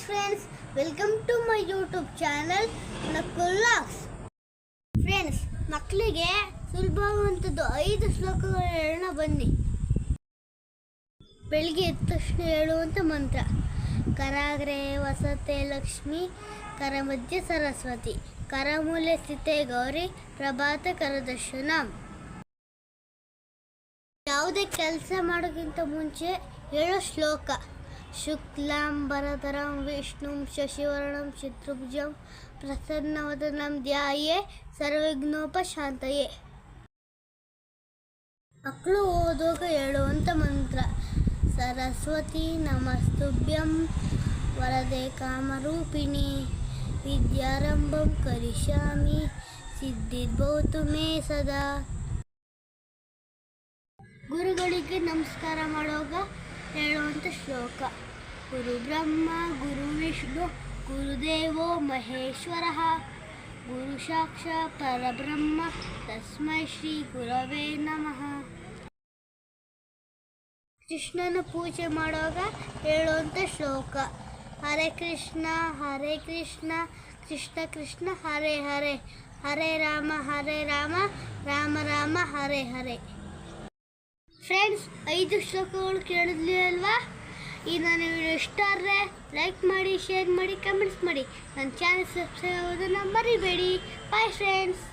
friends, welcome to my YouTube channel Nakullax. Friends, ಮಕ್ಕಳಿಗೆ ಸುಲಭವಾದಂಥದ್ದು 5 ಶ್ಲೋಕಗಳು ಹೇಳೋಣ ಬನ್ನಿ. ಬೆಳಿಗ್ಗೆ ಎದ್ದ ತಕ್ಷಣ ಹೇಳುವಂಥ ಮಂತ್ರ: ಕರಾಗ್ರೆ ವಸತೆ ಲಕ್ಷ್ಮಿ, ಕರಮಧ್ಯೆ ಸರಸ್ವತಿ, ಕರಮೂಲೆ ಸ್ಥಿತೆ ಗೌರಿ, ಪ್ರಭಾತ ಕರದರ್ಶನ. ಯಾವುದೇ ಕೆಲಸ ಮಾಡೋಕ್ಕಿಂತ ಮುಂಚೆ ಹೇಳೋ ಶ್ಲೋಕ: ಶುಕ್ಲಾಂಬರಧರಂ ವಿಷ್ಣುಂ ಶಶಿವರ್ಣಂ ಚತುರ್ಭುಜಂ ಪ್ರಸನ್ನವದನಂ ಧ್ಯಾಯೇ ಸರ್ವವಿಘ್ನೋಪಶಾಂತಯೇ. ಮಕ್ಕಳು ಓದುವಾಗ ಹೇಳುವಂಥ ಮಂತ್ರ: ಸರಸ್ವತಿ ನಮಸ್ತುಭ್ಯಂ ವರದೆ ಕಾಮರೂಪಿಣಿ, ವಿದ್ಯಾರಂಭಂ ಕರಿಷ್ಯಾಮಿ ಸಿದ್ಧಿರ್ಭವತು ಮೇ ಸದಾ. ಗುರುಗಳಿಗೆ ನಮಸ್ಕಾರ ಮಾಡುವಾಗ ಹೇಳುವಂಥ ಶ್ಲೋಕ: ಗುರು ಬ್ರಹ್ಮ ಗುರು ವಿಷ್ಣು ಗುರುದೇವೋ ಮಹೇಶ್ವರ, ಗುರು ಸಾಕ್ಷಾತ್ ಪರಬ್ರಹ್ಮ ತಸ್ಮೈ ಶ್ರೀ ಗುರವೇ ನಮಃ. ಕೃಷ್ಣನ ಪೂಜೆ ಮಾಡುವಾಗ ಹೇಳುವಂಥ ಶ್ಲೋಕ: ಹರೇ ಕೃಷ್ಣ ಕೃಷ್ಣ ಕೃಷ್ಣ ಹರೇ ಹರೇ, ಹರೇ ರಾಮ ರಾಮ ರಾಮ ಹರೇ ಹರೇ. ಫ್ರೆಂಡ್ಸ್, 5 ಶ್ಲೋಕಗಳು ಕೇಳಿದ್ಲಿ ಅಲ್ವಾ? ಈ ನನ್ನ ವಿಡಿಯೋ ಇಷ್ಟ ಆದರೆ ಲೈಕ್ ಮಾಡಿ, ಶೇರ್ ಮಾಡಿ, ಕಮೆಂಟ್ಸ್ ಮಾಡಿ. ನನ್ನ ಚಾನಲ್ ಸಬ್ಸ್ಕ್ರೈಬ್ ಆಗೋದನ್ನು ಮರಿಬೇಡಿ. Bye friends.